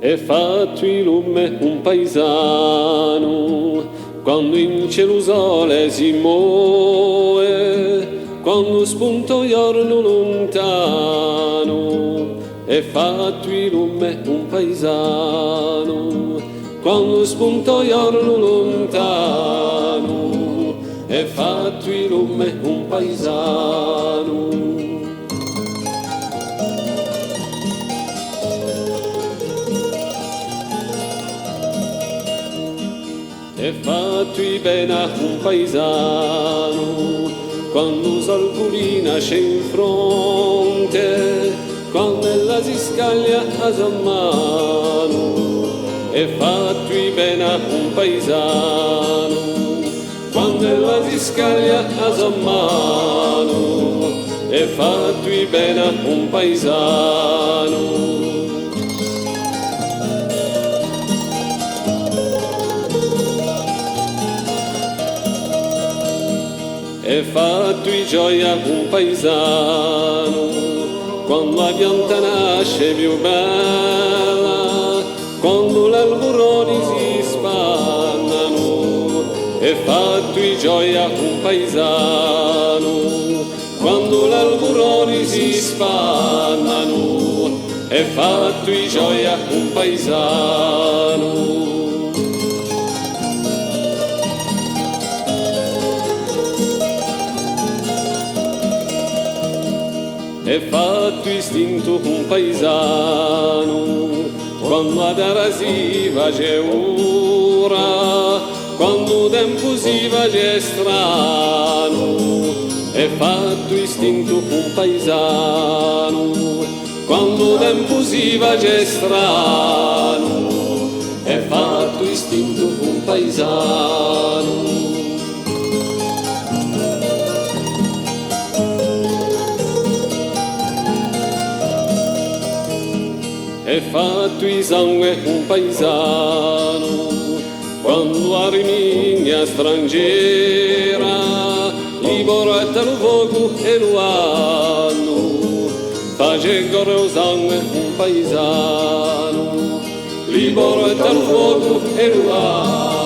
e fatto il lume un paesano, quando in cielo sole si muove, quando spunto giorno lontano, e fatto il lume un paesano, quando spunto giorno lontano, e fatto il lume un paesano. E fatto bene un paesano, quando solculina c'è in fronte, quando ella si scaglia a sua mano. E fatto bene un paesano, quando ella si scaglia a sua mano. E fatto bene un paesano. E fatto gioia un paesano, quando la pianta nasce più bella, quando le alburoni si spannano. E fatto gioia un paesano, quando le alburoni si spannano. E fatto gioia un paesano. E fatto istinto un paesano, quando la terra si face ora, quando tempo si face strano. E fatto istinto un paesano, quando tempo si face strano. E fatto istinto un paesano. E fatto il sangue un paesano, quando la rimigna straniera, li porta lo fuoco e lo hanno, face correre il sangue un paesano, li porta lo fuoco e lo hanno.